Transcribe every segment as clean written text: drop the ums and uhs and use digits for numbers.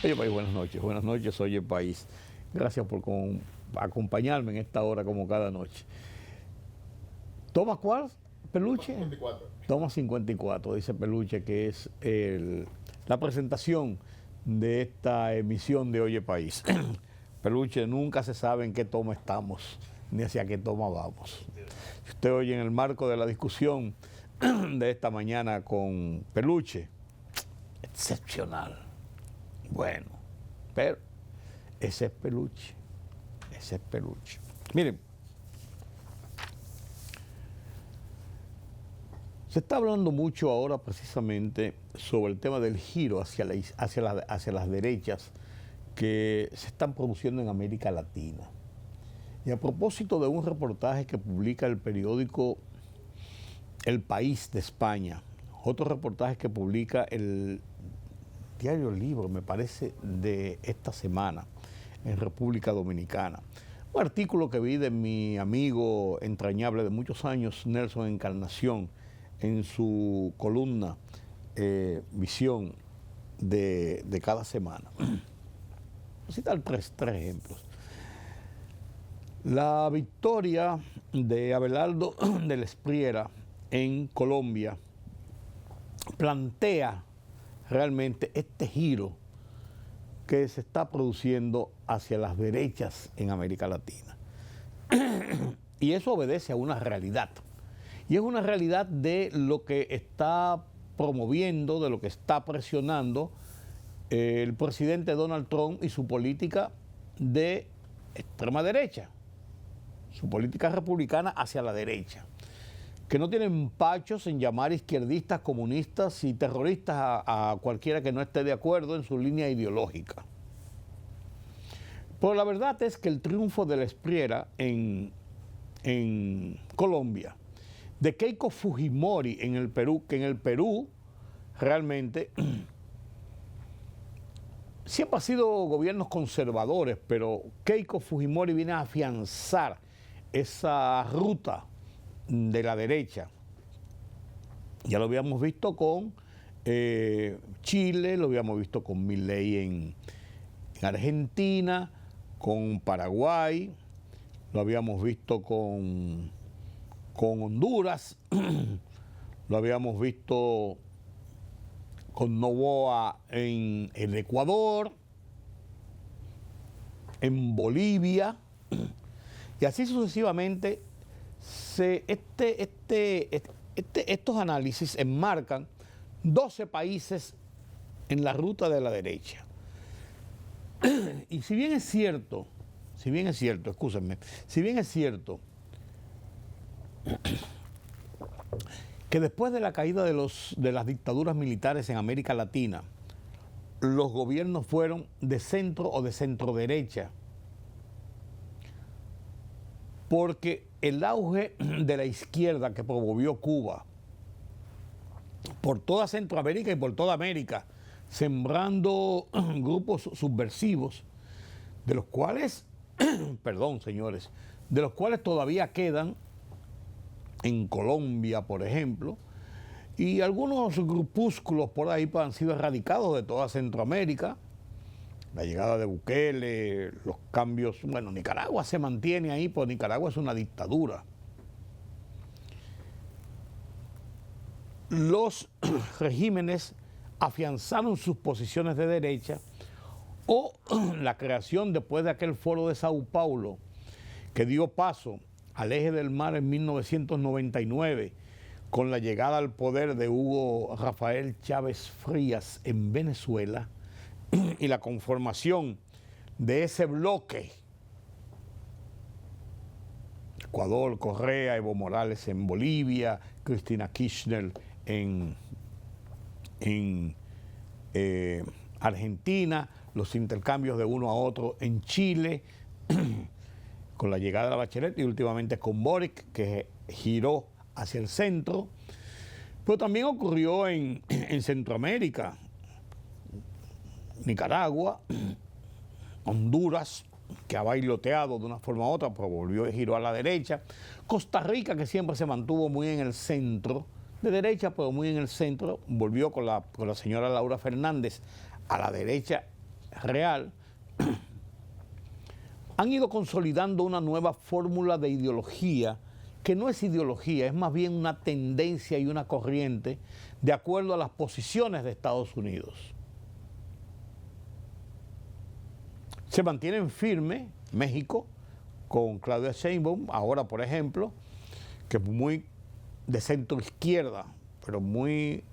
Oye País, buenas noches, Oye País. Gracias por acompañarme en esta hora como cada noche. ¿Toma cuál, Peluche? 54. Toma 54, dice Peluche, que es la presentación de esta emisión de Oye País. Peluche, nunca se sabe en qué toma estamos, ni hacia qué toma vamos. Si usted oye en el marco de la discusión de esta mañana con Peluche, excepcional. Bueno, pero ese es Peluche, ese es Peluche. Miren, se está hablando mucho ahora precisamente sobre el tema del giro hacia las derechas que se están produciendo en América Latina. Y a propósito de un reportaje que publica el periódico El País de España, otro reportaje que publica el Diario Libre, me parece, de esta semana en República Dominicana. Un artículo que vi de mi amigo entrañable de muchos años, Nelson Encarnación, en su columna Visión de cada semana. Voy a citar tres ejemplos. La victoria de Abelardo del Espriera en Colombia plantea realmente este giro que se está produciendo hacia las derechas en América Latina. Y eso obedece a una realidad. Y es una realidad de lo que está promoviendo, de lo que está presionando el presidente Donald Trump y su política de extrema derecha, su política republicana hacia la derecha, que no tienen pachos en llamar izquierdistas, comunistas y terroristas a cualquiera que no esté de acuerdo en su línea ideológica. Pero la verdad es que el triunfo de la Espriera en Colombia, de Keiko Fujimori en el Perú, que en el Perú realmente siempre ha sido gobiernos conservadores, pero Keiko Fujimori viene a afianzar esa ruta de la derecha. Ya lo habíamos visto con Chile, lo habíamos visto con Milei en Argentina, con Paraguay, lo habíamos visto con Honduras, lo habíamos visto con Noboa en el Ecuador, en Bolivia, y así sucesivamente. Estos análisis enmarcan 12 países en la ruta de la derecha. Y si bien es cierto, excúsenme, si bien es cierto que después de la caída de las dictaduras militares en América Latina, los gobiernos fueron de centro o de centro derecha, porque el auge de la izquierda que promovió Cuba por toda Centroamérica y por toda América, sembrando grupos subversivos, de los cuales, perdón señores, de los cuales todavía quedan en Colombia, por ejemplo, y algunos grupúsculos por ahí han sido erradicados de toda Centroamérica. La llegada de Bukele, los cambios, bueno, Nicaragua se mantiene ahí, porque Nicaragua es una dictadura. Los regímenes afianzaron sus posiciones de derecha, o la creación después de aquel foro de Sao Paulo que dio paso al eje del mar en 1999, con la llegada al poder de Hugo Rafael Chávez Frías en Venezuela, y la conformación de ese bloque, Ecuador, Correa, Evo Morales en Bolivia, Cristina Kirchner en Argentina, los intercambios de uno a otro en Chile, con la llegada de la Bachelet y últimamente con Boric, que giró hacia el centro. Pero también ocurrió en Centroamérica, Nicaragua, Honduras, que ha bailoteado de una forma u otra, pero volvió y giró a la derecha. Costa Rica, que siempre se mantuvo muy en el centro, de derecha, pero muy en el centro, volvió con la señora Laura Fernández a la derecha real, han ido consolidando una nueva fórmula de ideología que no es ideología, es más bien una tendencia y una corriente de acuerdo a las posiciones de Estados Unidos. Se mantienen firmes México con Claudia Sheinbaum, ahora por ejemplo, que es muy de centro izquierda, pero muy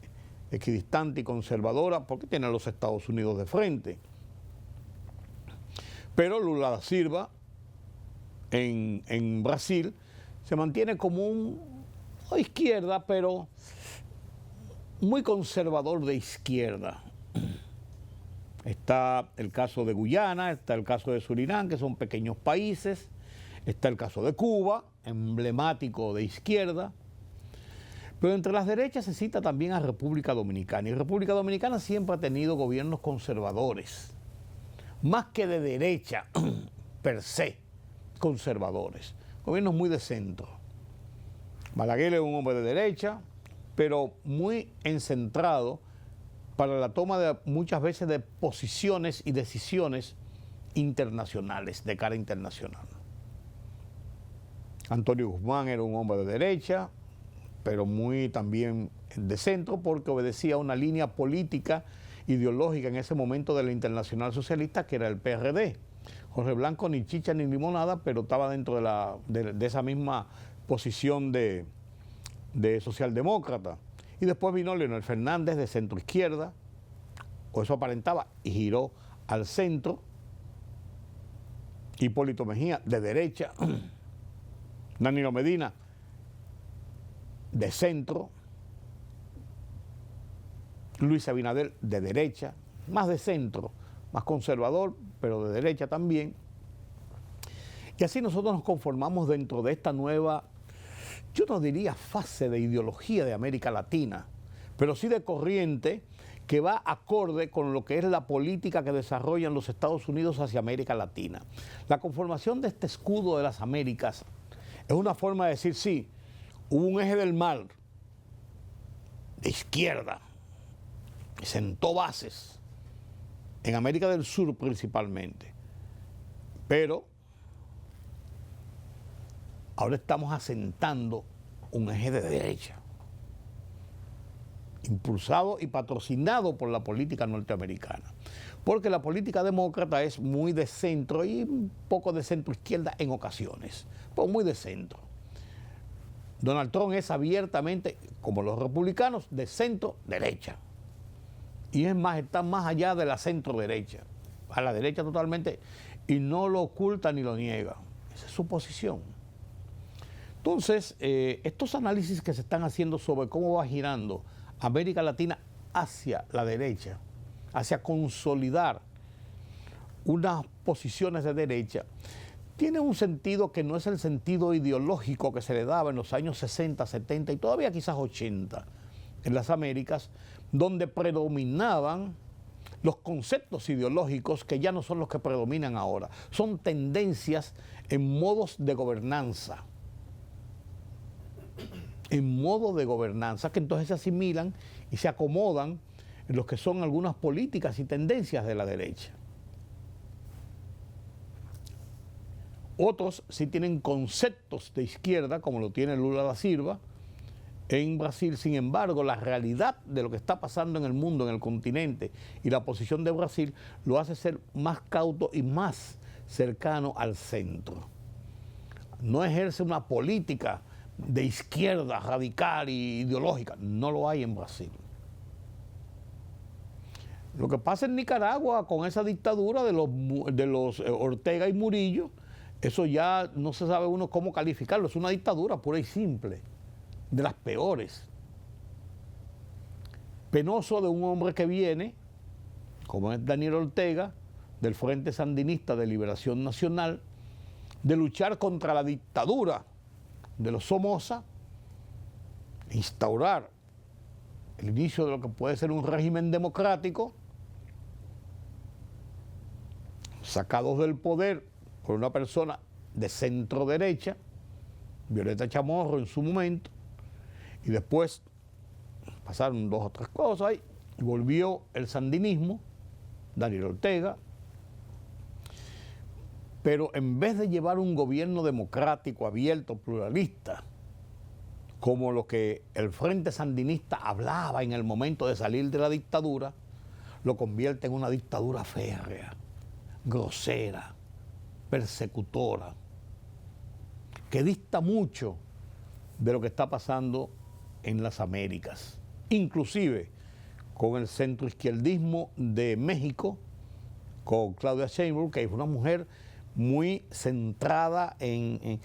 equidistante y conservadora, porque tiene a los Estados Unidos de frente. Pero Lula da Silva en Brasil se mantiene como una izquierda, pero muy conservador de izquierda. Está el caso de Guyana, está el caso de Surinam, que son pequeños países, está el caso de Cuba, emblemático de izquierda, pero entre las derechas se cita también a República Dominicana, y República Dominicana siempre ha tenido gobiernos conservadores, más que de derecha per se, conservadores, gobiernos muy de centro. Balaguer es un hombre de derecha, pero muy encentrado para la toma de muchas veces de posiciones y decisiones internacionales, de cara internacional. Antonio Guzmán era un hombre de derecha, pero muy también de centro, porque obedecía a una línea política, ideológica en ese momento de la Internacional Socialista, que era el PRD. Jorge Blanco ni chicha ni limonada, pero estaba dentro de esa misma posición de socialdemócrata. Y después vino Leonel Fernández de centro izquierda, o eso aparentaba, y giró al centro. Hipólito Mejía de derecha, Danilo Medina de centro, Luis Abinader de derecha, más de centro, más conservador, pero de derecha también. Y así nosotros nos conformamos dentro de esta nueva, yo no diría fase de ideología de América Latina, pero sí de corriente que va acorde con lo que es la política que desarrollan los Estados Unidos hacia América Latina. La conformación de este escudo de las Américas es una forma de decir, sí, hubo un eje del mal de izquierda, que sentó bases en América del Sur principalmente, pero ahora estamos asentando un eje de derecha, impulsado y patrocinado por la política norteamericana, porque la política demócrata es muy de centro y un poco de centro izquierda en ocasiones, pero muy de centro. Donald Trump es abiertamente, como los republicanos, de centro derecha, y es más, está más allá de la centro derecha, a la derecha totalmente, y no lo oculta ni lo niega. Esa es su posición. Entonces, estos análisis que se están haciendo sobre cómo va girando América Latina hacia la derecha, hacia consolidar unas posiciones de derecha, tiene un sentido que no es el sentido ideológico que se le daba en los años 60, 70 y todavía quizás 80 en las Américas, donde predominaban los conceptos ideológicos que ya no son los que predominan ahora. Son tendencias en modos de gobernanza. En modo de gobernanza que entonces se asimilan y se acomodan en lo que son algunas políticas y tendencias de la derecha. Otros sí tienen conceptos de izquierda, como lo tiene Lula da Silva en Brasil. Sin embargo, la realidad de lo que está pasando en el mundo, en el continente, y la posición de Brasil lo hace ser más cauto y más cercano al centro. No ejerce una política de izquierda radical y ideológica, no lo hay en Brasil. Lo que pasa en Nicaragua con esa dictadura de los Ortega y Murillo, eso ya no se sabe uno cómo calificarlo, es una dictadura pura y simple, de las peores. Penoso de un hombre que viene, como es Daniel Ortega, del Frente Sandinista de Liberación Nacional, de luchar contra la dictadura de los Somoza, instaurar el inicio de lo que puede ser un régimen democrático, sacados del poder por una persona de centro derecha, Violeta Chamorro en su momento, y después pasaron 2 o 3 cosas ahí, y volvió el sandinismo, Daniel Ortega, Pero en vez de llevar un gobierno democrático, abierto, pluralista, como lo que el Frente Sandinista hablaba en el momento de salir de la dictadura, lo convierte en una dictadura férrea, grosera, persecutora, que dista mucho de lo que está pasando en las Américas, inclusive con el centroizquierdismo de México, con Claudia Sheinbaum, que es una mujer muy centrada en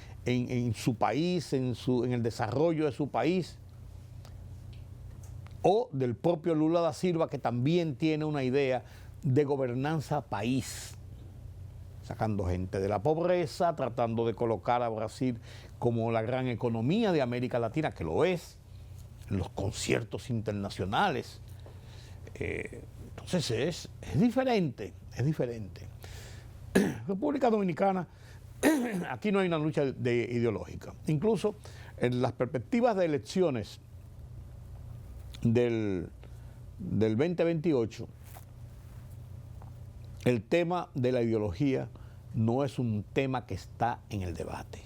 su país, en el desarrollo de su país, o del propio Lula da Silva, que también tiene una idea de gobernanza país, sacando gente de la pobreza, tratando de colocar a Brasil como la gran economía de América Latina, que lo es, en los conciertos internacionales. Entonces es diferente, es diferente. República Dominicana, aquí no hay una lucha ideológica. Incluso en las perspectivas de elecciones del 2028, el tema de la ideología no es un tema que está en el debate.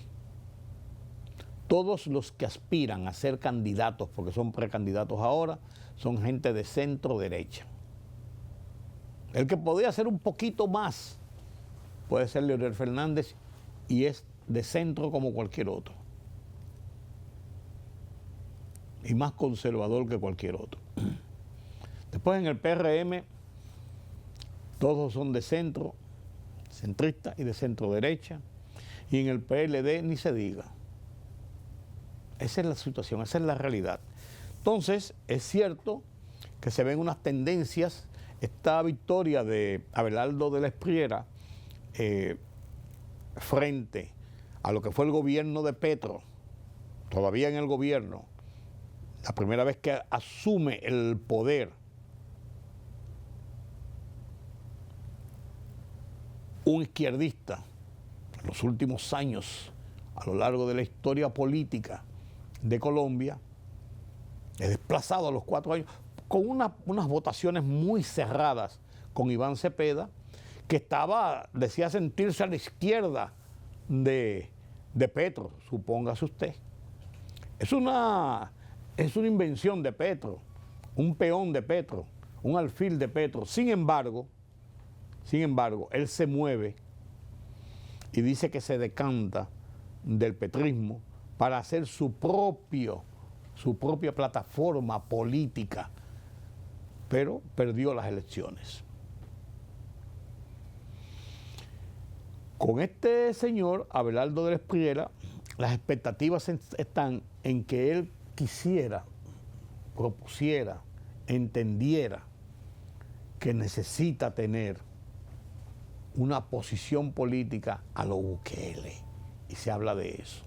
Todos los que aspiran a ser candidatos, porque son precandidatos ahora, son gente de centro derecha. El que podría ser un poquito más puede ser Leonel Fernández y es de centro como cualquier otro. Y más conservador que cualquier otro. Después en el PRM, todos son de centro, centrista y de centro derecha. Y en el PLD ni se diga. Esa es la situación, esa es la realidad. Entonces, es cierto que se ven unas tendencias. Esta victoria de Abelardo de la Espriella frente a lo que fue el gobierno de Petro, todavía en el gobierno, la primera vez que asume el poder un izquierdista en los últimos años, a lo largo de la historia política de Colombia, es desplazado a los 4 años, con unas votaciones muy cerradas con Iván Cepeda, que decía sentirse a la izquierda de Petro, supóngase usted. Es una invención de Petro, un peón de Petro, un alfil de Petro. Sin embargo, él se mueve y dice que se decanta del petrismo para hacer su propia plataforma política, pero perdió las elecciones. Con este señor, Abelardo de la Espriella, las expectativas están en que él quisiera, propusiera, entendiera que necesita tener una posición política a lo Bukele, y se habla de eso.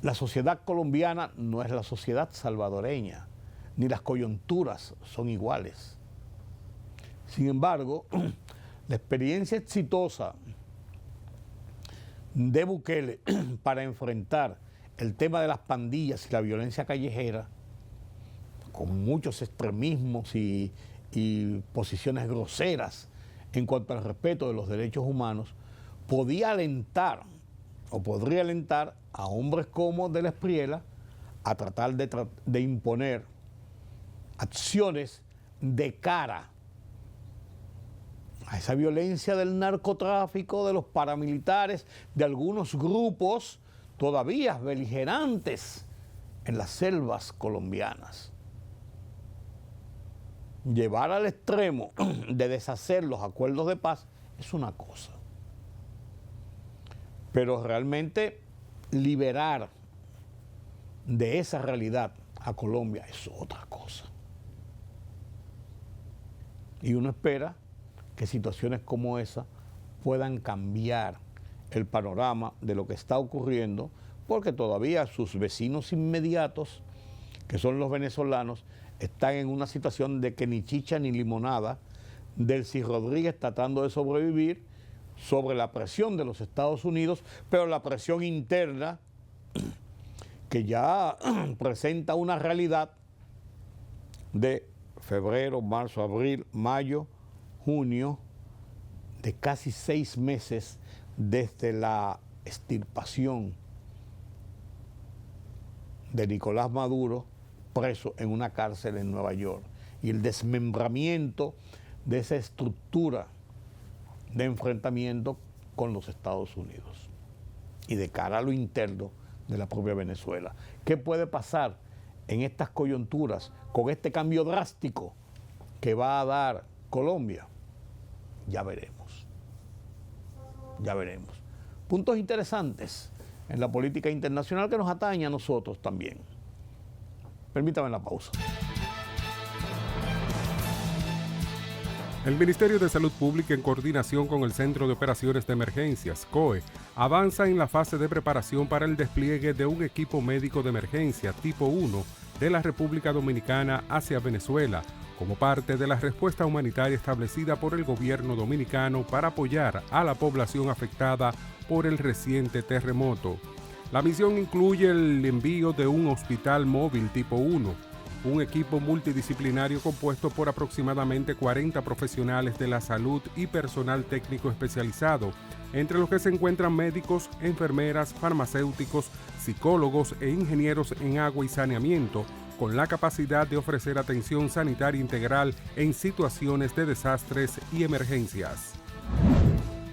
La sociedad colombiana no es la sociedad salvadoreña, ni las coyunturas son iguales. Sin embargo, la experiencia exitosa de Bukele para enfrentar el tema de las pandillas y la violencia callejera, con muchos extremismos y posiciones groseras en cuanto al respeto de los derechos humanos, podría alentar a hombres como de la Espriella a tratar de imponer acciones de cara a esa violencia del narcotráfico, de los paramilitares, de algunos grupos todavía beligerantes en las selvas colombianas. Llevar al extremo de deshacer los acuerdos de paz es una cosa, pero realmente liberar de esa realidad a Colombia es otra cosa. Y uno espera que situaciones como esa puedan cambiar el panorama de lo que está ocurriendo, porque todavía sus vecinos inmediatos, que son los venezolanos, están en una situación de que ni chicha ni limonada. Delcy Rodríguez tratando de sobrevivir sobre la presión de los Estados Unidos, pero la presión interna que ya presenta una realidad de febrero, marzo, abril, mayo, junio, de casi 6 meses desde la extirpación de Nicolás Maduro, preso en una cárcel en Nueva York, y el desmembramiento de esa estructura de enfrentamiento con los Estados Unidos y de cara a lo interno de la propia Venezuela. ¿Qué puede pasar en estas coyunturas con este cambio drástico que va a dar Colombia? Ya veremos. Ya veremos. Puntos interesantes en la política internacional que nos atañe a nosotros también. Permítame la pausa. El Ministerio de Salud Pública, en coordinación con el Centro de Operaciones de Emergencias, COE, avanza en la fase de preparación para el despliegue de un equipo médico de emergencia tipo 1 de la República Dominicana hacia Venezuela, como parte de la respuesta humanitaria establecida por el gobierno dominicano para apoyar a la población afectada por el reciente terremoto. La misión incluye el envío de un hospital móvil tipo 1, un equipo multidisciplinario compuesto por aproximadamente 40 profesionales de la salud y personal técnico especializado, entre los que se encuentran médicos, enfermeras, farmacéuticos, psicólogos e ingenieros en agua y saneamiento, con la capacidad de ofrecer atención sanitaria integral en situaciones de desastres y emergencias.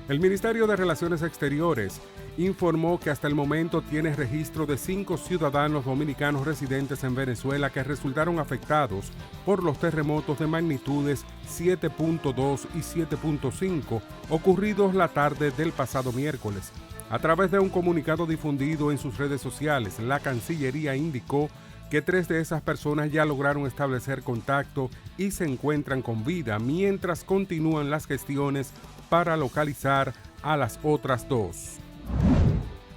El Ministerio de Relaciones Exteriores informó que hasta el momento tiene registro de 5 ciudadanos dominicanos residentes en Venezuela que resultaron afectados por los terremotos de magnitudes 7.2 y 7.5 ocurridos la tarde del pasado miércoles. A través de un comunicado difundido en sus redes sociales, la Cancillería indicó que 3 de esas personas ya lograron establecer contacto y se encuentran con vida, mientras continúan las gestiones para localizar a las otras 2.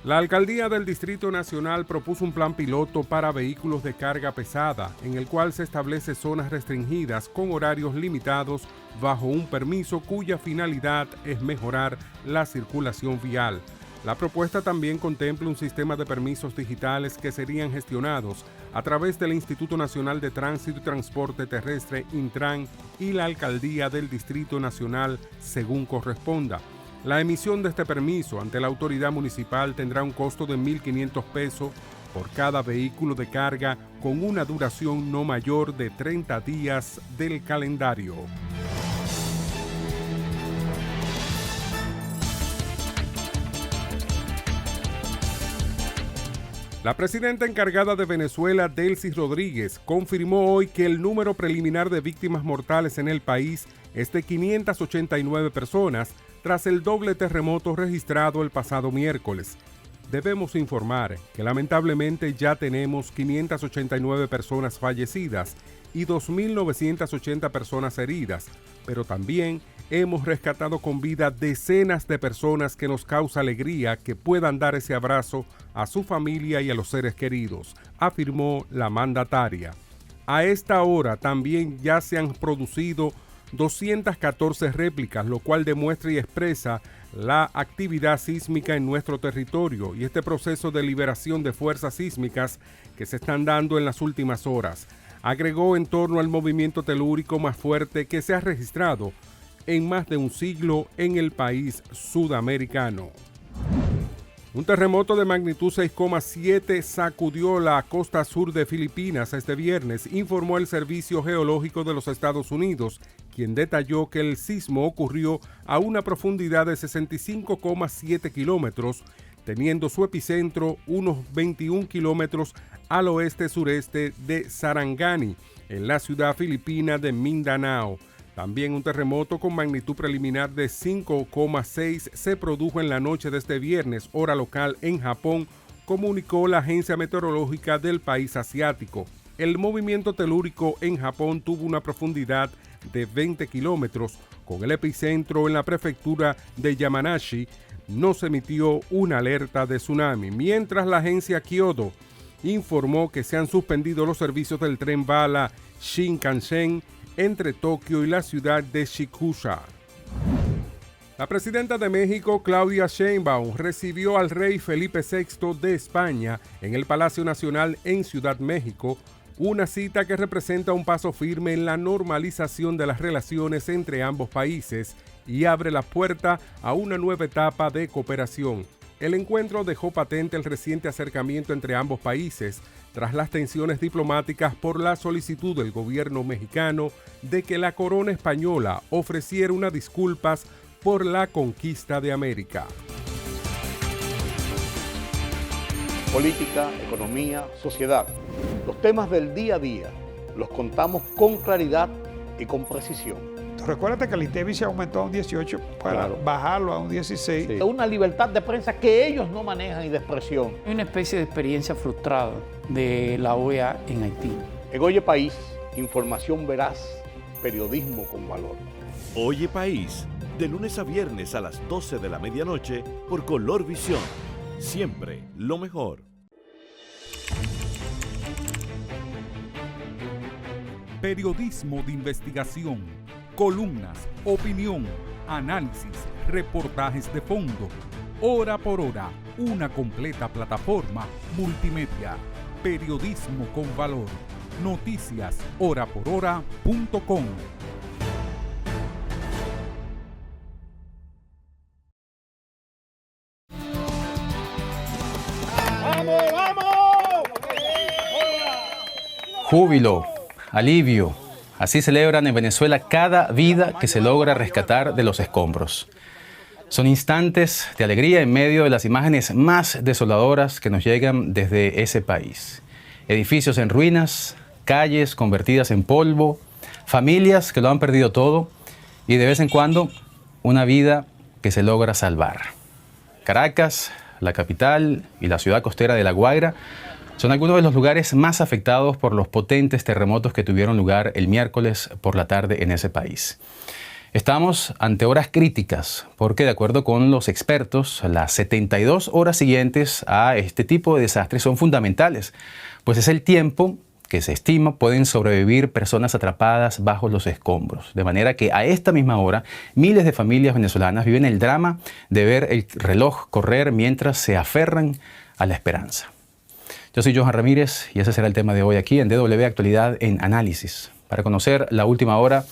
La Alcaldía del Distrito Nacional propuso un plan piloto para vehículos de carga pesada, en el cual se establece zonas restringidas con horarios limitados bajo un permiso cuya finalidad es mejorar la circulación vial. La propuesta también contempla un sistema de permisos digitales que serían gestionados a través del Instituto Nacional de Tránsito y Transporte Terrestre, Intran, y la Alcaldía del Distrito Nacional, según corresponda. La emisión de este permiso ante la autoridad municipal tendrá un costo de 1.500 pesos por cada vehículo de carga, con una duración no mayor de 30 días del calendario. La presidenta encargada de Venezuela, Delcy Rodríguez, confirmó hoy que el número preliminar de víctimas mortales en el país es de 589 personas, tras el doble terremoto registrado el pasado miércoles. Debemos informar que lamentablemente ya tenemos 589 personas fallecidas y 2.980 personas heridas, pero también hemos rescatado con vida decenas de personas que nos causa alegría que puedan dar ese abrazo a su familia y a los seres queridos, afirmó la mandataria. A esta hora también ya se han producido 214 réplicas, lo cual demuestra y expresa la actividad sísmica en nuestro territorio y este proceso de liberación de fuerzas sísmicas que se están dando en las últimas horas. Agregó en torno al movimiento telúrico más fuerte que se ha registrado en más de un siglo en el país sudamericano. Un terremoto de magnitud 6,7 sacudió la costa sur de Filipinas este viernes, informó el Servicio Geológico de los Estados Unidos, quien detalló que el sismo ocurrió a una profundidad de 65,7 kilómetros, teniendo su epicentro unos 21 kilómetros al oeste-sureste de Sarangani, en la ciudad filipina de Mindanao. También un terremoto con magnitud preliminar de 5,6 se produjo en la noche de este viernes, hora local en Japón, comunicó la agencia meteorológica del país asiático. El movimiento telúrico en Japón tuvo una profundidad de 20 kilómetros, con el epicentro en la prefectura de Yamanashi. No se emitió una alerta de tsunami, mientras la agencia Kyodo informó que se han suspendido los servicios del tren bala Shinkansen entre Tokio y la ciudad de Shikusha. La presidenta de México, Claudia Sheinbaum, recibió al rey Felipe VI de España en el Palacio Nacional en Ciudad México, una cita que representa un paso firme en la normalización de las relaciones entre ambos países y abre la puerta a una nueva etapa de cooperación. El encuentro dejó patente el reciente acercamiento entre ambos países, tras las tensiones diplomáticas por la solicitud del gobierno mexicano de que la corona española ofreciera unas disculpas por la conquista de América. Política, economía, sociedad. Los temas del día a día los contamos con claridad y con precisión. Recuérdate que el INTEVI se aumentó a un 18 para bajarlo a un 16. Sí. Una libertad de prensa que ellos no manejan y de expresión. Hay una especie de experiencia frustrada de la OEA en Haití. En Oye País, información veraz, periodismo con valor. Oye País, de lunes a viernes a las 12 de la medianoche por Color Visión. Siempre lo mejor. Periodismo de investigación, columnas, opinión, análisis, reportajes de fondo. Hora por hora, una completa plataforma multimedia. Periodismo con valor. Noticias horaporhora.com. Júbilo, alivio. Así celebran en Venezuela cada vida que se logra rescatar de los escombros. Son instantes de alegría en medio de las imágenes más desoladoras que nos llegan desde ese país. Edificios en ruinas, calles convertidas en polvo, familias que lo han perdido todo y de vez en cuando una vida que se logra salvar. Caracas, la capital y la ciudad costera de La Guaira son algunos de los lugares más afectados por los potentes terremotos que tuvieron lugar el miércoles por la tarde en ese país. Estamos ante horas críticas porque, de acuerdo con los expertos, las 72 horas siguientes a este tipo de desastres son fundamentales, pues es el tiempo que se estima pueden sobrevivir personas atrapadas bajo los escombros. De manera que a esta misma hora, miles de familias venezolanas viven el drama de ver el reloj correr mientras se aferran a la esperanza. Yo soy Johan Ramírez y ese será el tema de hoy aquí en DW Actualidad en Análisis. Para conocer la última hora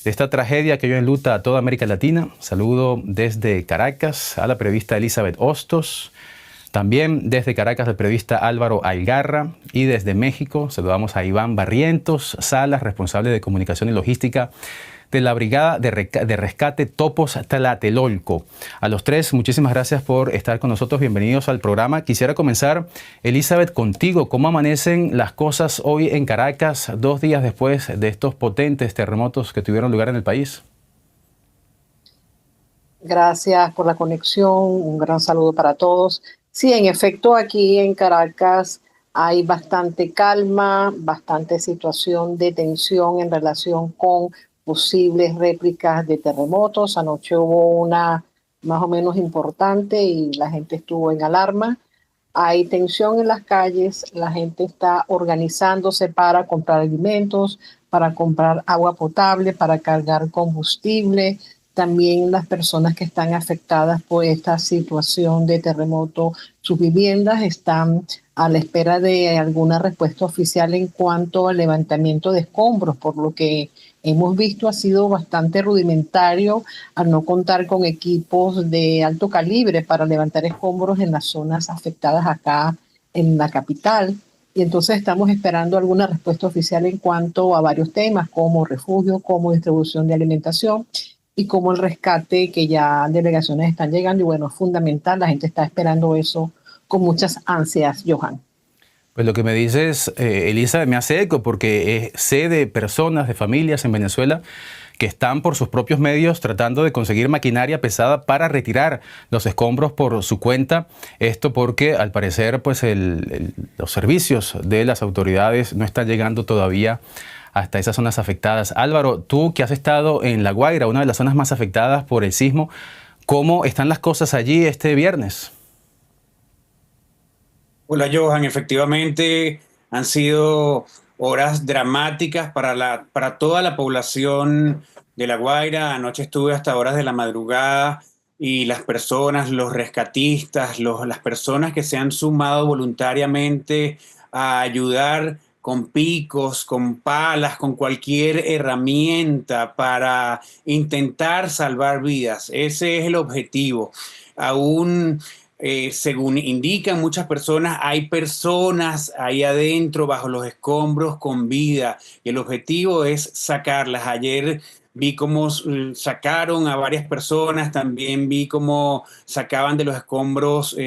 de esta tragedia que hoy enluta a toda América Latina, saludo desde Caracas a la periodista Elizabeth Hostos, también desde Caracas al periodista Álvaro Algarra y desde México saludamos a Iván Barrientos Salas, responsable de comunicación y logística de la Brigada de Rescate Topos Tlatelolco. A los tres, muchísimas gracias por estar con nosotros. Bienvenidos al programa. Quisiera comenzar, Elizabeth, contigo. ¿Cómo amanecen las cosas hoy en Caracas, 2 días después de estos potentes terremotos que tuvieron lugar en el país? Gracias por la conexión. Un gran saludo para todos. Sí, en efecto, aquí en Caracas hay bastante calma, bastante situación de tensión en relación con posibles réplicas de terremotos. Anoche hubo una más o menos importante y la gente estuvo en alarma. Hay tensión en las calles, la gente está organizándose para comprar alimentos, para comprar agua potable, para cargar combustible. También las personas que están afectadas por esta situación de terremoto, sus viviendas están a la espera de alguna respuesta oficial en cuanto al levantamiento de escombros, por lo que hemos visto ha sido bastante rudimentario al no contar con equipos de alto calibre para levantar escombros en las zonas afectadas acá en la capital. Y entonces estamos esperando alguna respuesta oficial en cuanto a varios temas como refugio, como distribución de alimentación y como el rescate, que ya delegaciones están llegando. Y bueno, es fundamental, la gente está esperando eso con muchas ansias, Johan. Pues lo que me dices, Elisa, me hace eco porque sé de personas, de familias en Venezuela que están por sus propios medios tratando de conseguir maquinaria pesada para retirar los escombros por su cuenta. Esto porque al parecer pues los servicios de las autoridades no están llegando todavía hasta esas zonas afectadas. Álvaro, tú que has estado en La Guaira, una de las zonas más afectadas por el sismo, ¿cómo están las cosas allí este viernes? Hola Johan, efectivamente han sido horas dramáticas para toda la población de La Guaira. Anoche estuve hasta horas de la madrugada y las personas, los rescatistas, las personas que se han sumado voluntariamente a ayudar con picos, con palas, con cualquier herramienta para intentar salvar vidas. Ese es el objetivo. Aún, según indican muchas personas, hay personas ahí adentro, bajo los escombros, con vida. Y el objetivo es sacarlas. Ayer vi cómo sacaron a varias personas, también vi cómo sacaban de los escombros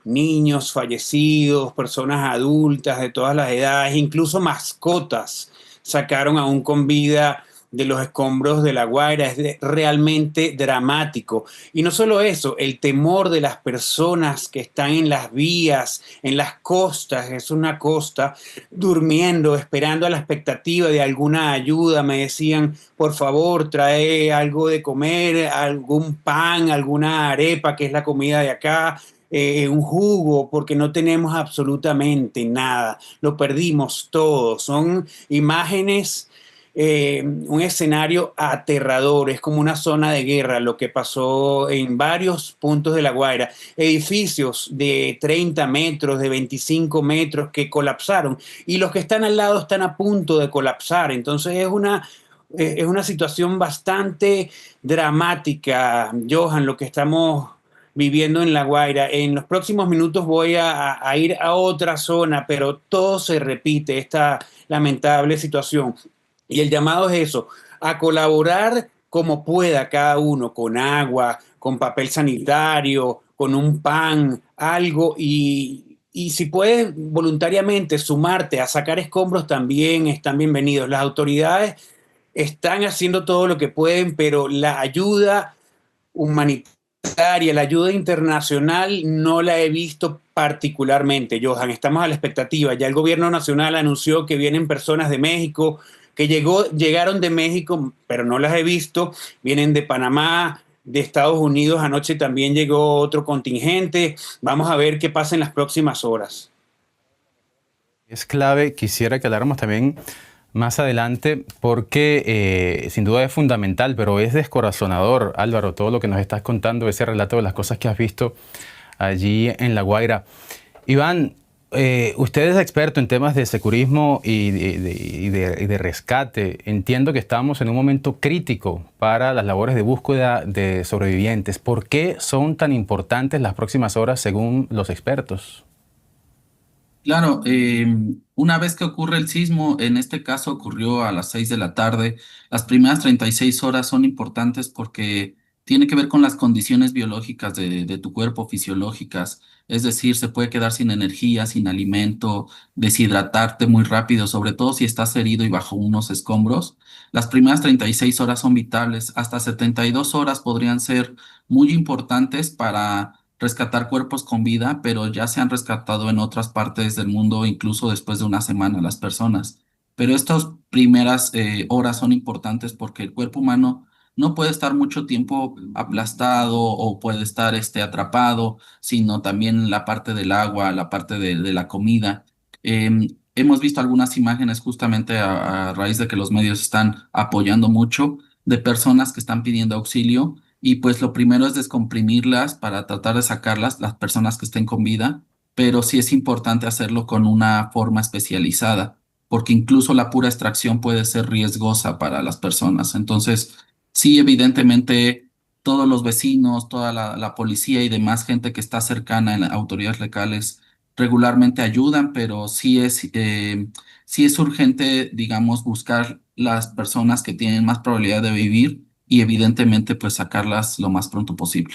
niños fallecidos, personas adultas de todas las edades, incluso mascotas sacaron aún con vida de los escombros de La Guaira. Es realmente dramático. Y no solo eso, el temor de las personas que están en las vías, en las costas, es una costa, durmiendo, esperando a la expectativa de alguna ayuda. Me decían, por favor, trae algo de comer, algún pan, alguna arepa, que es la comida de acá, un jugo, porque no tenemos absolutamente nada. Lo perdimos todo. Son imágenes, un escenario aterrador. Es como una zona de guerra lo que pasó en varios puntos de La Guaira. Edificios de 30 metros, de 25 metros que colapsaron, y los que están al lado están a punto de colapsar. Entonces es una situación bastante dramática, Johan, lo que estamos viviendo en La Guaira. En los próximos minutos voy a ir a otra zona, pero todo se repite, esta lamentable situación. Y el llamado es eso, a colaborar como pueda cada uno, con agua, con papel sanitario, con un pan, algo, y si puedes voluntariamente sumarte a sacar escombros, también están bienvenidos. Las autoridades están haciendo todo lo que pueden, pero la ayuda humanitaria, la ayuda internacional, no la he visto particularmente, Johan. Estamos a la expectativa. Ya el gobierno nacional anunció que vienen personas de México, que llegaron de México, pero no las he visto. Vienen de Panamá, de Estados Unidos. Anoche también llegó otro contingente. Vamos a ver qué pasa en las próximas horas. Es clave, quisiera que habláramos también más adelante, porque sin duda es fundamental, pero es descorazonador, Álvaro, todo lo que nos estás contando, ese relato de las cosas que has visto allí en La Guaira. Iván, usted es experto en temas de securismo y de rescate. Entiendo que estamos en un momento crítico para las labores de búsqueda de sobrevivientes. ¿Por qué son tan importantes las próximas horas según los expertos? Claro, una vez que ocurre el sismo, en este caso ocurrió a las 6 de la tarde, las primeras 36 horas son importantes porque tiene que ver con las condiciones biológicas de tu cuerpo, fisiológicas. Es decir, se puede quedar sin energía, sin alimento, deshidratarte muy rápido, sobre todo si estás herido y bajo unos escombros. Las primeras 36 horas son vitales, hasta 72 horas podrían ser muy importantes para rescatar cuerpos con vida, pero ya se han rescatado en otras partes del mundo, incluso después de una semana, las personas. Pero estas primeras horas son importantes porque el cuerpo humano no puede estar mucho tiempo aplastado o puede estar atrapado, sino también la parte del agua, la parte de la comida. Hemos visto algunas imágenes justamente a raíz de que los medios están apoyando mucho de personas que están pidiendo auxilio. Y pues lo primero es descomprimirlas para tratar de sacarlas, las personas que estén con vida, pero sí es importante hacerlo con una forma especializada, porque incluso la pura extracción puede ser riesgosa para las personas. Entonces, sí, evidentemente, todos los vecinos, toda la policía y demás gente que está cercana en las autoridades locales regularmente ayudan, pero sí es urgente, digamos, buscar las personas que tienen más probabilidad de vivir y evidentemente pues sacarlas lo más pronto posible.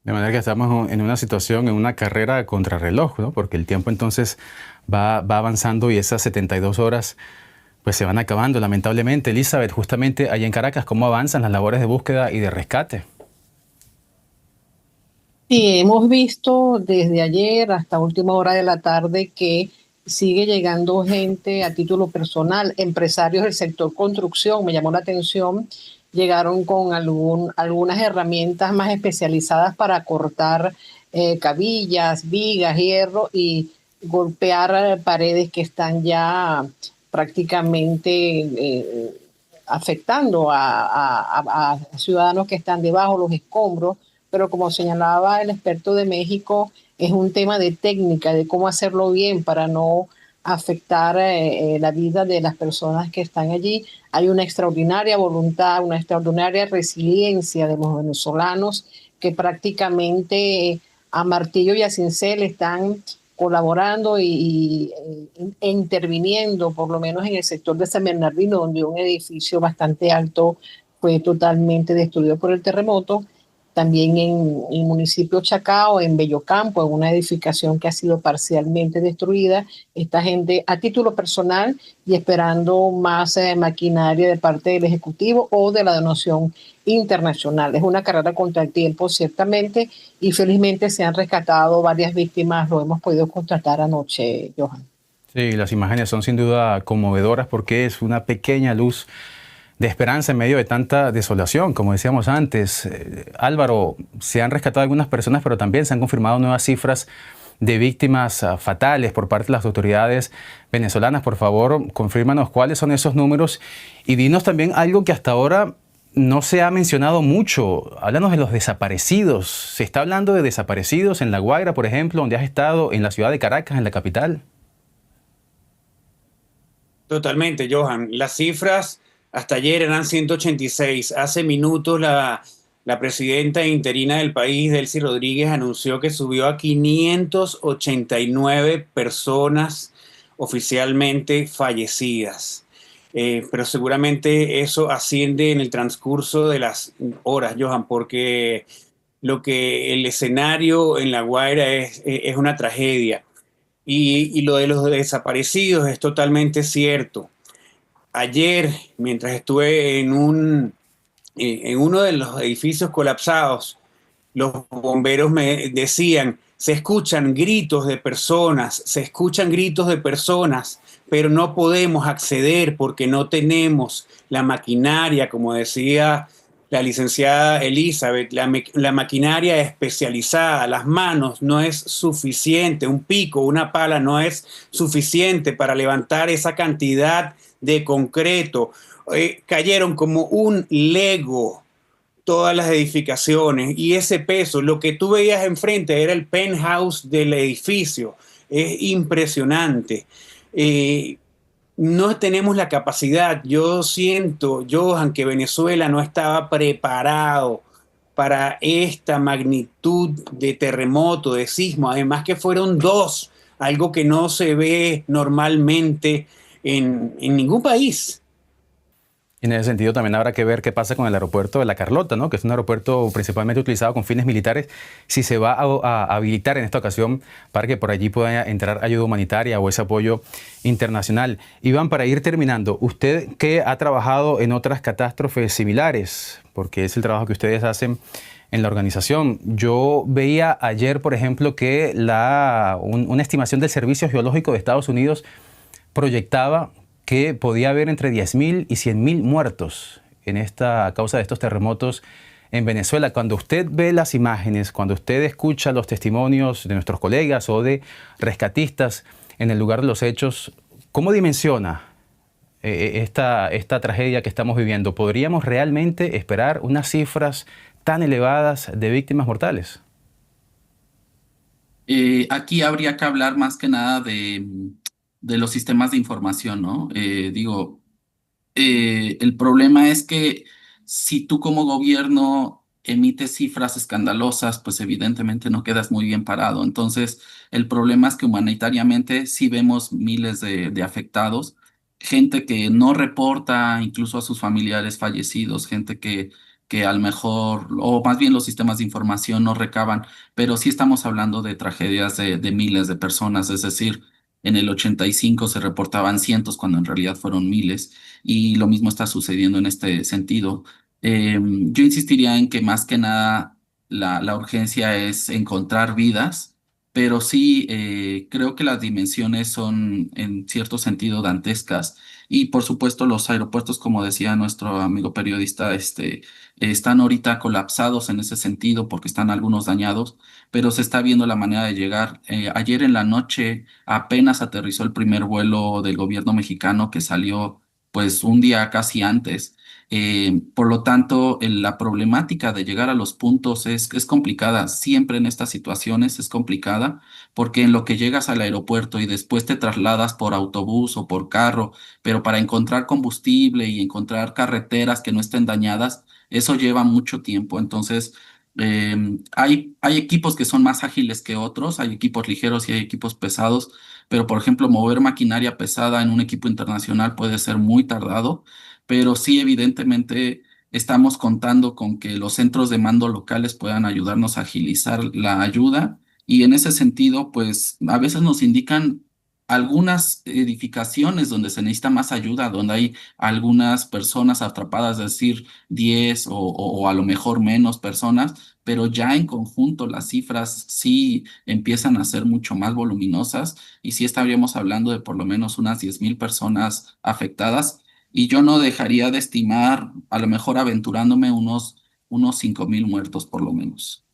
De manera que estamos en una situación, en una carrera a contrarreloj, ¿no? Porque el tiempo entonces va avanzando y esas 72 horas pues se van acabando, lamentablemente. Elizabeth, justamente allá en Caracas, ¿cómo avanzan las labores de búsqueda y de rescate? Sí, hemos visto desde ayer hasta última hora de la tarde que sigue llegando gente a título personal, empresarios del sector construcción. Me llamó la atención, llegaron con algunas herramientas más especializadas para cortar cabillas, vigas, hierro y golpear paredes que están ya prácticamente afectando a ciudadanos que están debajo los escombros. Pero como señalaba el experto de México, es un tema de técnica, de cómo hacerlo bien para no afectar la vida de las personas que están allí. Hay una extraordinaria voluntad, una extraordinaria resiliencia de los venezolanos que prácticamente a martillo y a cincel están colaborando e interviniendo, por lo menos en el sector de San Bernardino, donde un edificio bastante alto fue totalmente destruido por el terremoto. También en el municipio Chacao, en Bellocampo, en una edificación que ha sido parcialmente destruida. Esta gente, a título personal y esperando más maquinaria de parte del Ejecutivo o de la donación internacional. Es una carrera contra el tiempo, ciertamente, y felizmente se han rescatado varias víctimas, lo hemos podido constatar anoche, Johan. Sí, las imágenes son sin duda conmovedoras porque es una pequeña luz de esperanza en medio de tanta desolación, como decíamos antes. Álvaro, se han rescatado algunas personas, pero también se han confirmado nuevas cifras de víctimas fatales por parte de las autoridades venezolanas. Por favor, confírmanos cuáles son esos números y dinos también algo que hasta ahora no se ha mencionado mucho. Háblanos de los desaparecidos. ¿Se está hablando de desaparecidos en La Guaira, por ejemplo, donde has estado, en la ciudad de Caracas, en la capital? Totalmente, Johan. Las cifras hasta ayer eran 186. Hace minutos la presidenta interina del país, Delcy Rodríguez, anunció que subió a 589 personas oficialmente fallecidas. Pero seguramente eso asciende en el transcurso de las horas, Johan, porque el escenario en La Guaira es una tragedia. Y lo de los desaparecidos es totalmente cierto. Ayer, mientras estuve en uno de los edificios colapsados, los bomberos me decían, se escuchan gritos de personas, pero no podemos acceder porque no tenemos la maquinaria, como decía la licenciada Elizabeth, la maquinaria especializada, las manos no es suficiente, un pico, una pala no es suficiente para levantar esa cantidad de concreto. Cayeron como un Lego todas las edificaciones y ese peso, lo que tú veías enfrente era el penthouse del edificio. Es impresionante. No tenemos la capacidad. Yo siento, Johan, que Venezuela no estaba preparado para esta magnitud de terremoto, de sismo, además que fueron 2, algo que no se ve normalmente en ningún país. En ese sentido también habrá que ver qué pasa con el aeropuerto de La Carlota, ¿no? Que es un aeropuerto principalmente utilizado con fines militares, si se va a habilitar en esta ocasión para que por allí pueda entrar ayuda humanitaria o ese apoyo internacional. Iván, para ir terminando, usted que ha trabajado en otras catástrofes similares, porque es el trabajo que ustedes hacen en la organización. Yo veía ayer, por ejemplo, que una estimación del Servicio Geológico de Estados Unidos proyectaba que podía haber entre 10.000 y 100.000 muertos a causa de estos terremotos en Venezuela. Cuando usted ve las imágenes, cuando usted escucha los testimonios de nuestros colegas o de rescatistas en el lugar de los hechos, ¿cómo dimensiona esta tragedia que estamos viviendo? ¿Podríamos realmente esperar unas cifras tan elevadas de víctimas mortales? Aquí habría que hablar más que nada de los sistemas de información, ¿no? El problema es que si tú como gobierno emites cifras escandalosas, pues evidentemente no quedas muy bien parado. Entonces, el problema es que humanitariamente sí vemos miles de afectados, gente que no reporta incluso a sus familiares fallecidos, gente que a lo mejor, o más bien los sistemas de información no recaban, pero sí estamos hablando de tragedias de miles de personas, es decir, en el 85 se reportaban cientos cuando en realidad fueron miles y lo mismo está sucediendo en este sentido. Yo insistiría en que más que nada la urgencia es encontrar vidas, pero sí creo que las dimensiones son en cierto sentido dantescas y por supuesto los aeropuertos, como decía nuestro amigo periodista, están ahorita colapsados en ese sentido porque están algunos dañados, pero se está viendo la manera de llegar. Ayer en la noche apenas aterrizó el primer vuelo del gobierno mexicano que salió pues un día casi antes. Por lo tanto, la problemática de llegar a los puntos es complicada. Siempre en estas situaciones es complicada, porque en lo que llegas al aeropuerto y después te trasladas por autobús o por carro, pero para encontrar combustible y encontrar carreteras que no estén dañadas, eso lleva mucho tiempo. Entonces, hay equipos que son más ágiles que otros, hay equipos ligeros y hay equipos pesados, pero por ejemplo, mover maquinaria pesada en un equipo internacional puede ser muy tardado, pero sí, evidentemente, estamos contando con que los centros de mando locales puedan ayudarnos a agilizar la ayuda, y en ese sentido, pues a veces nos indican algunas edificaciones donde se necesita más ayuda, donde hay algunas personas atrapadas, es decir, 10 o a lo mejor menos personas, pero ya en conjunto las cifras sí empiezan a ser mucho más voluminosas, y sí estaríamos hablando de por lo menos unas 10,000 personas afectadas, y yo no dejaría de estimar, a lo mejor aventurándome, unos 5,000 muertos por lo menos.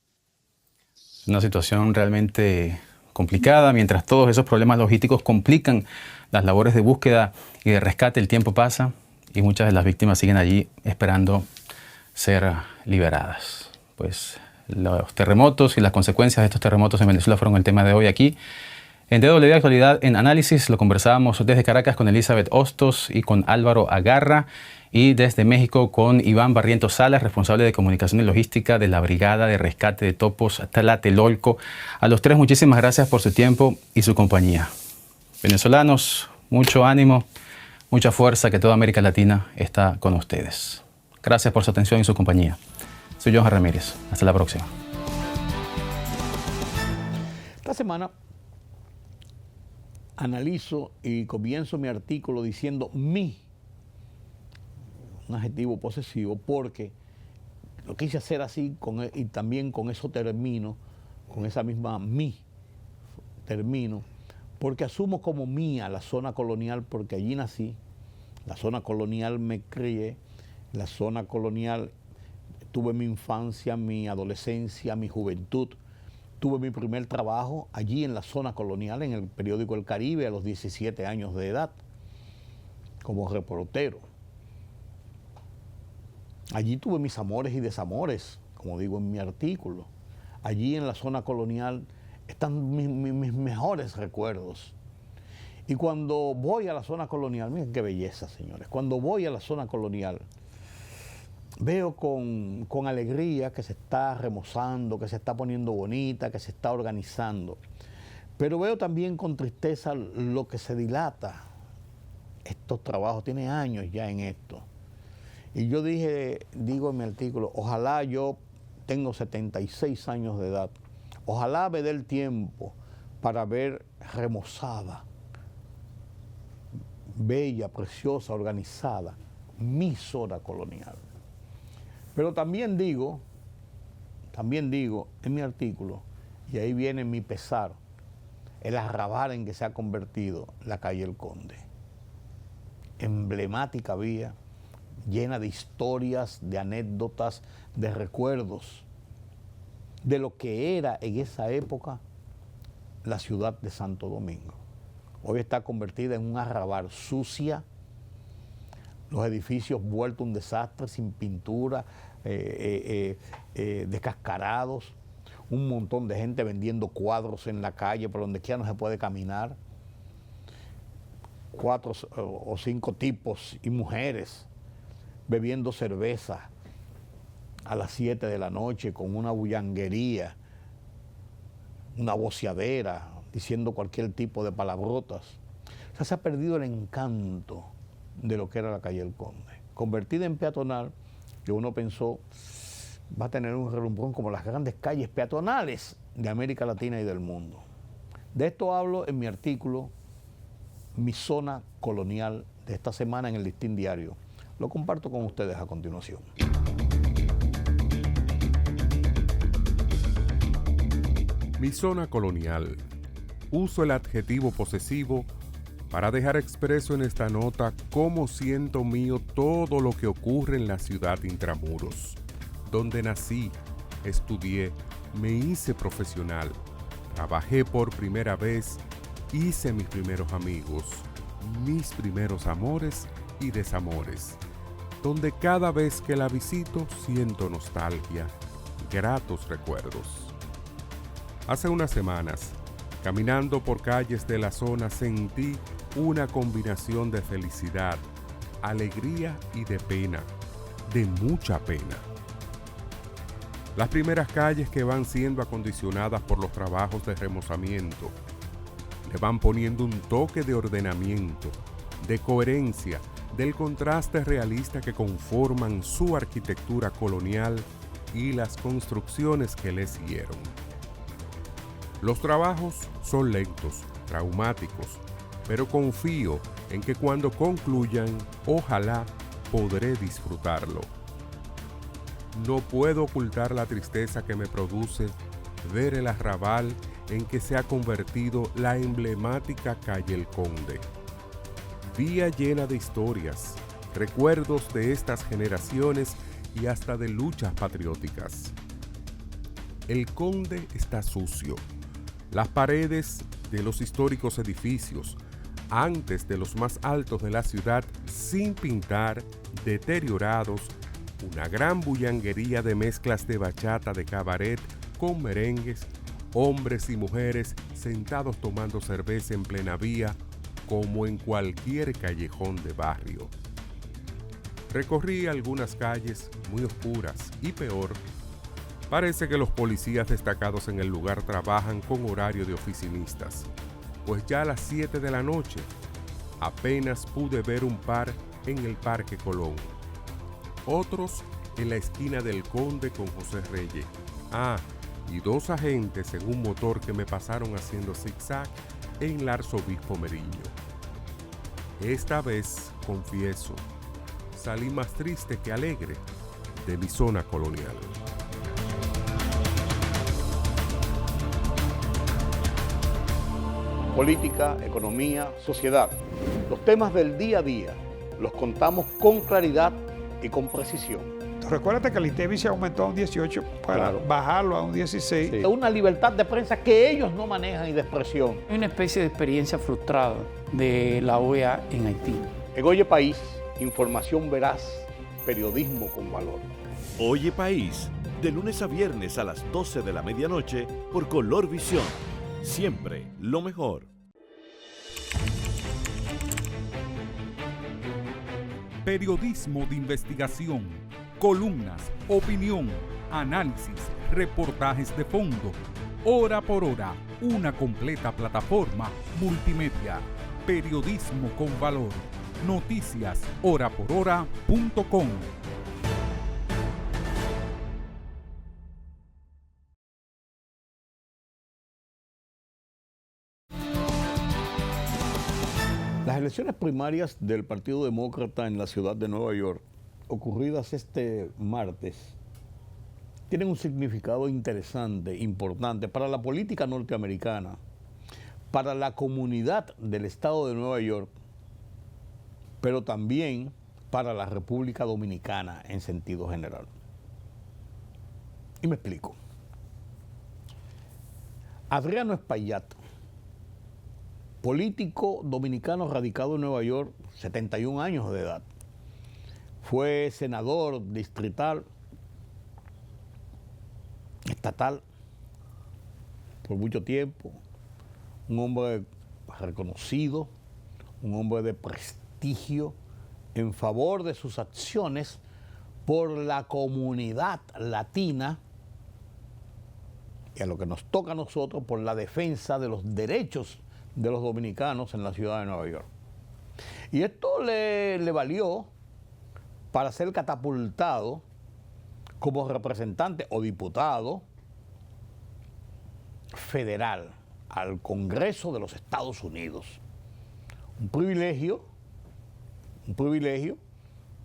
Una situación realmente complicada. Mientras todos esos problemas logísticos complican las labores de búsqueda y de rescate, el tiempo pasa y muchas de las víctimas siguen allí esperando ser liberadas. Pues los terremotos y las consecuencias de estos terremotos en Venezuela fueron el tema de hoy aquí en DW Actualidad en Análisis. Lo conversábamos desde Caracas con Elizabeth Hostos y con Álvaro Agarra, y desde México con Iván Barrientos Salas, responsable de comunicación y logística de la Brigada de Rescate de Topos Tlatelolco. A los tres, muchísimas gracias por su tiempo y su compañía. Venezolanos, mucho ánimo, mucha fuerza, que toda América Latina está con ustedes. Gracias por su atención y su compañía. Soy Johan Ramírez. Hasta la próxima. Esta semana analizo y comienzo mi artículo diciendo un adjetivo posesivo, porque lo quise hacer así y también con eso termino, con esa misma termino, porque asumo como mía la zona colonial, porque allí nací, la zona colonial me crié, la zona colonial tuve mi infancia, mi adolescencia, mi juventud. Tuve mi primer trabajo allí en la zona colonial, en el periódico El Caribe, a los 17 años de edad, como reportero. Allí tuve mis amores y desamores, como digo en mi artículo. Allí en la zona colonial están mis mejores recuerdos. Y cuando voy a la zona colonial, miren qué belleza, señores, cuando voy a la zona colonial, veo con alegría que se está remozando, que se está poniendo bonita, que se está organizando. Pero veo también con tristeza lo que se dilata. Estos trabajos, tiene años ya en esto. Y yo digo en mi artículo, ojalá, yo tengo 76 años de edad, ojalá me dé el tiempo para ver remozada, bella, preciosa, organizada, mi zona colonial. Pero también digo en mi artículo, y ahí viene mi pesar, el arrabal en que se ha convertido la calle El Conde. Emblemática vía, llena de historias, de anécdotas, de recuerdos, de lo que era en esa época la ciudad de Santo Domingo. Hoy está convertida en un arrabal, sucia, los edificios vueltos un desastre, sin pintura, descascarados, un montón de gente vendiendo cuadros en la calle, por donde quiera no se puede caminar, 4 o 5 tipos y mujeres bebiendo cerveza a las 7 de la noche con una bullanguería, una voceadera, diciendo cualquier tipo de palabrotas. O sea, se ha perdido el encanto de lo que era la calle El Conde. Convertida en peatonal, que uno pensó va a tener un relumbrón como las grandes calles peatonales de América Latina y del mundo. De esto hablo en mi artículo, Mi Zona Colonial, de esta semana en el Listín Diario. Lo comparto con ustedes a continuación. Mi zona colonial. Uso el adjetivo posesivo para dejar expreso en esta nota cómo siento mío todo lo que ocurre en la ciudad intramuros, donde nací, estudié, me hice profesional, trabajé por primera vez, hice mis primeros amigos, mis primeros amores y desamores. donde cada vez que la visito siento nostalgia, gratos recuerdos. Hace unas semanas, caminando por calles de la zona, sentí una combinación de felicidad, alegría y de pena, de mucha pena. Las primeras calles que van siendo acondicionadas por los trabajos de remozamiento le van poniendo un toque de ordenamiento, de coherencia, del contraste realista que conforman su arquitectura colonial y las construcciones que le siguieron. Los trabajos son lentos, traumáticos, pero confío en que cuando concluyan, ojalá podré disfrutarlo. No puedo ocultar la tristeza que me produce ver el arrabal en que se ha convertido la emblemática calle El Conde. Vía llena de historias, recuerdos de estas generaciones y hasta de luchas patrióticas. El Conde está sucio. Las paredes de los históricos edificios, antes de los más altos de la ciudad, sin pintar, deteriorados, una gran bullanguería de mezclas de bachata de cabaret con merengues, hombres y mujeres sentados tomando cerveza en plena vía, como en cualquier callejón de barrio. Recorrí algunas calles muy oscuras y peor, parece que los policías destacados en el lugar trabajan con horario de oficinistas, pues ya a las 7 de la noche apenas pude ver un par en el Parque Colón, otros en la esquina del Conde con José Reyes. Y 2 agentes en un motor que me pasaron haciendo zigzag en el Arzobispo Meriño. Esta vez, confieso, salí más triste que alegre de mi zona colonial. Política, economía, sociedad. Los temas del día a día los contamos con claridad y con precisión. Recuérdate que el INTEVI se aumentó a un 18 para bajarlo a un 16. Sí. Una libertad de prensa que ellos no manejan y de expresión. Hay una especie de experiencia frustrada de la OEA en Haití. En Oye País, información veraz, periodismo con valor. Oye País, de lunes a viernes a las 12 de la medianoche por Color Visión. Siempre lo mejor. Periodismo de investigación, columnas, opinión, análisis, reportajes de fondo. Hora por hora, una completa plataforma multimedia. Periodismo con valor. Noticias horaporhora.com. Las elecciones primarias del Partido Demócrata en la ciudad de Nueva York, ocurridas este martes, tienen un significado interesante, importante para la política norteamericana, para la comunidad del estado de Nueva York, pero también para la República Dominicana en sentido general. Y me explico. Adriano Espaillat, político dominicano radicado en Nueva York, 71 años de edad. Fue senador distrital, estatal, por mucho tiempo. Un hombre reconocido, un hombre de prestigio en favor de sus acciones por la comunidad latina y a lo que nos toca a nosotros por la defensa de los derechos de los dominicanos en la ciudad de Nueva York. Y esto le valió para ser catapultado como representante o diputado federal al Congreso de los Estados Unidos. Un privilegio,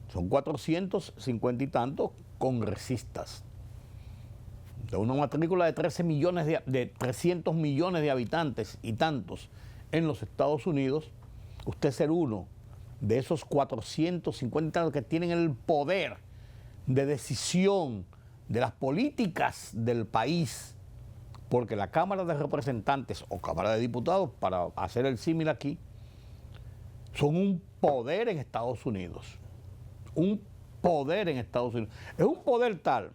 son 450 y tantos congresistas de una matrícula de 300 millones de habitantes y tantos en los Estados Unidos. Usted ser uno de esos 450 que tienen el poder de decisión de las políticas del país, porque la Cámara de Representantes o Cámara de Diputados, para hacer el símil aquí, son un poder en Estados Unidos, un poder en Estados Unidos. Es un poder tal,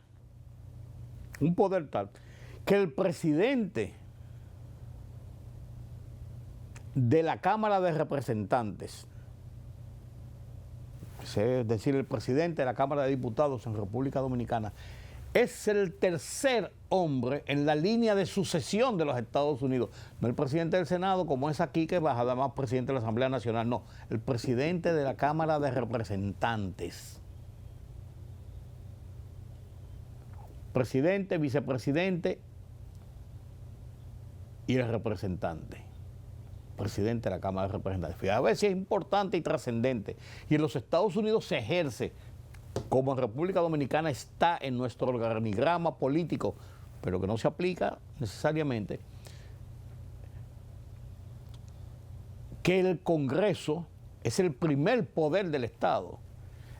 que el presidente de la Cámara de Representantes, es decir, el presidente de la Cámara de Diputados en República Dominicana, es el tercer hombre en la línea de sucesión de los Estados Unidos. No el presidente del Senado, como es aquí, que baja además presidente de la Asamblea Nacional, no, el presidente de la Cámara de Representantes. Presidente, vicepresidente y el representante. Presidente de la Cámara de Representantes. A ver si es importante y trascendente. Y en los Estados Unidos se ejerce, como en República Dominicana está en nuestro organigrama político, pero que no se aplica necesariamente, que el Congreso es el primer poder del Estado.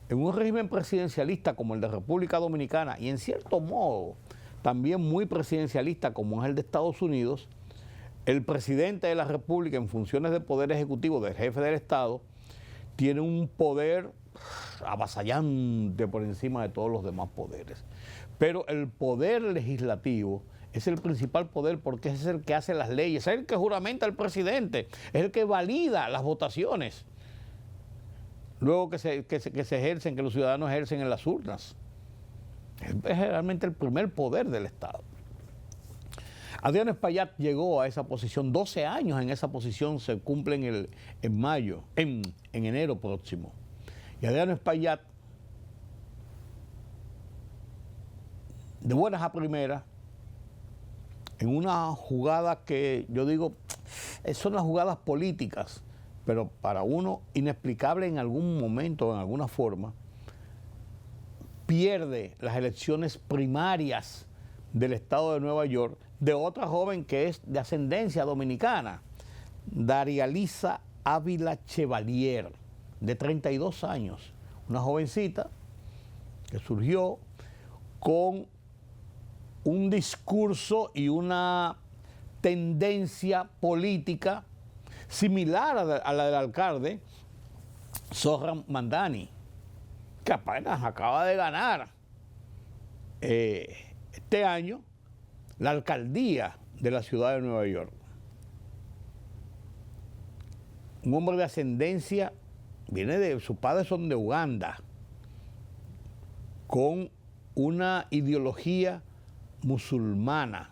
En un régimen presidencialista como el de República Dominicana, y en cierto modo también muy presidencialista como es el de Estados Unidos, el presidente de la República en funciones de poder ejecutivo del jefe del Estado tiene un poder avasallante por encima de todos los demás poderes. Pero el poder legislativo es el principal poder porque es el que hace las leyes, es el que juramenta al presidente, es el que valida las votaciones. Luego que se ejercen, que los ciudadanos ejercen en las urnas. Es realmente el primer poder del Estado. Adriano Espaillat llegó a esa posición, 12 años en esa posición se cumplen en enero próximo. Y Adriano Espaillat, de buenas a primeras, en una jugada que yo digo, son las jugadas políticas, pero para uno inexplicable en algún momento, en alguna forma, pierde las elecciones primarias del estado de Nueva York de otra joven que es de ascendencia dominicana, Darialisa Ávila Chevalier, de 32 años, una jovencita que surgió con un discurso y una tendencia política similar a la del alcalde Zohran Mamdani, que apenas acaba de ganar este año la alcaldía de la ciudad de Nueva York. Un hombre de ascendencia, sus padres son de Uganda, con una ideología musulmana,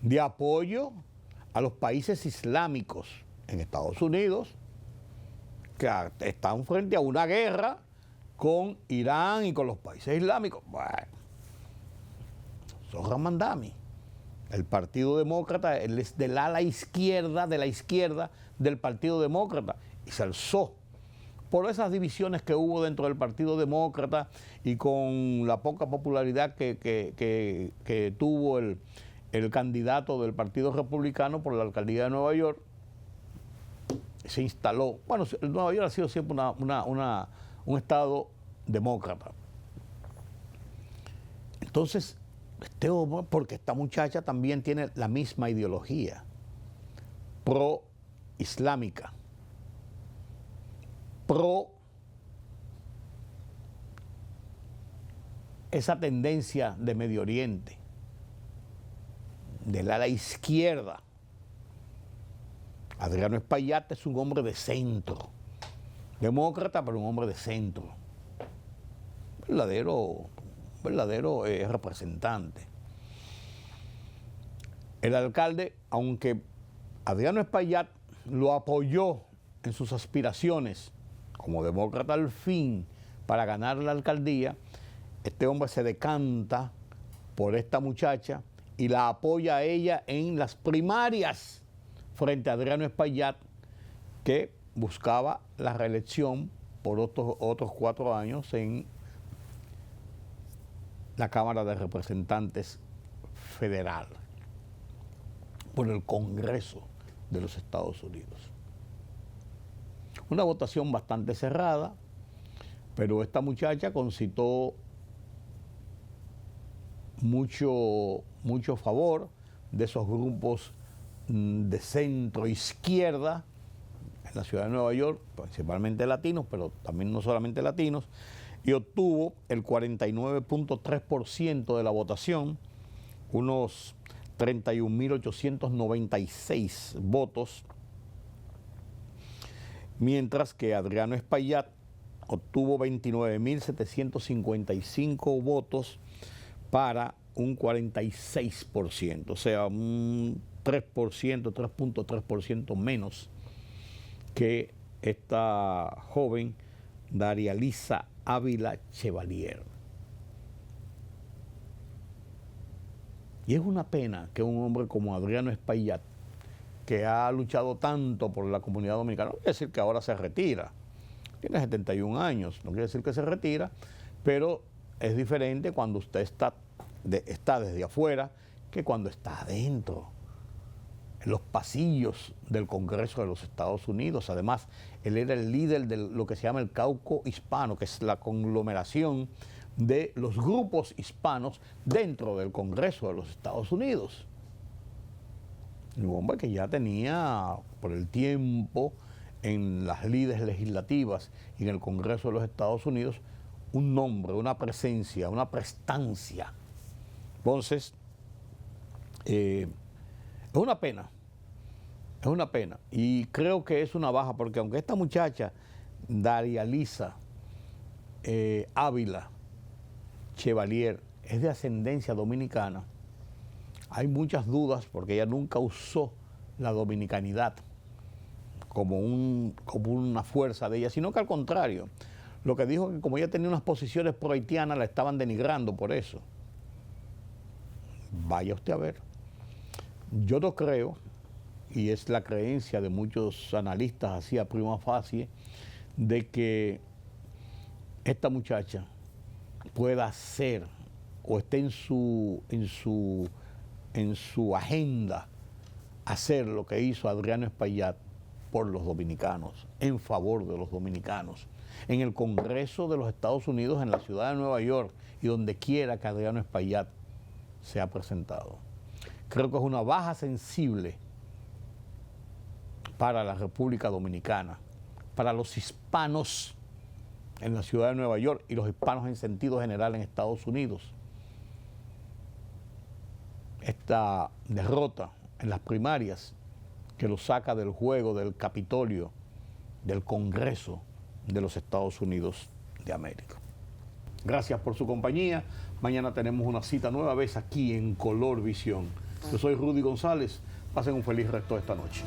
de apoyo a los países islámicos en Estados Unidos, que están frente a una guerra con Irán y con los países islámicos. Bueno, Zohran Mamdani, el Partido Demócrata, él es del ala izquierda, de la izquierda del Partido Demócrata, y se alzó por esas divisiones que hubo dentro del Partido Demócrata y con la poca popularidad que tuvo el candidato del Partido Republicano por la alcaldía de Nueva York. Se instaló. Bueno, Nueva York ha sido siempre un estado demócrata. Entonces, este hombre, porque esta muchacha también tiene la misma ideología pro-islámica, pro esa tendencia de Medio Oriente, del ala izquierda. Adriano Espaillat es un hombre de centro, demócrata, pero un hombre de centro, verdadero representante. El alcalde, aunque Adriano Espaillat lo apoyó en sus aspiraciones como demócrata al fin para ganar la alcaldía, este hombre se decanta por esta muchacha y la apoya a ella en las primarias frente a Adriano Espaillat, que buscaba la reelección por otros 4 años en la Cámara de Representantes Federal, por el Congreso de los Estados Unidos. Una votación bastante cerrada, pero esta muchacha concitó mucho favor de esos grupos de centro izquierda en la ciudad de Nueva York, principalmente latinos, pero también no solamente latinos, y obtuvo el 49.3% de la votación, unos 31.896 votos, mientras que Adriano Espaillat obtuvo 29.755 votos para un 46%, o sea, un 3.3% menos que esta joven Darialisa Ávila Chevalier. Y es una pena que un hombre como Adriano Espaillat, que ha luchado tanto por la comunidad dominicana, no quiere decir que ahora se retira, tiene 71 años, no quiere decir que se retira, pero es diferente cuando usted está desde afuera que cuando está adentro, en los pasillos del Congreso de los Estados Unidos. Además, él era el líder de lo que se llama el Cauco Hispano, que es la conglomeración de los grupos hispanos dentro del Congreso de los Estados Unidos. Un hombre que ya tenía, por el tiempo, en las lides legislativas y en el Congreso de los Estados Unidos, un nombre, una presencia, una prestancia. Entonces, es una pena, y creo que es una baja, porque aunque esta muchacha, Darialisa Ávila Chevalier, es de ascendencia dominicana, hay muchas dudas porque ella nunca usó la dominicanidad como una fuerza de ella, sino que al contrario, lo que dijo que como ella tenía unas posiciones pro-haitianas, la estaban denigrando por eso. Vaya usted a ver. Yo no creo, y es la creencia de muchos analistas así a prima facie, de que esta muchacha pueda hacer o esté en su agenda hacer lo que hizo Adriano Espaillat por los dominicanos, en favor de los dominicanos, en el Congreso de los Estados Unidos, en la ciudad de Nueva York y donde quiera que Adriano Espaillat se ha presentado. Creo que es una baja sensible para la República Dominicana, para los hispanos en la ciudad de Nueva York y los hispanos en sentido general en Estados Unidos. Esta derrota en las primarias que lo saca del juego del Capitolio, del Congreso de los Estados Unidos de América. Gracias por su compañía. Mañana tenemos una cita nueva vez aquí en Color Visión. Yo soy Rudy González. Pasen un feliz resto de esta noche.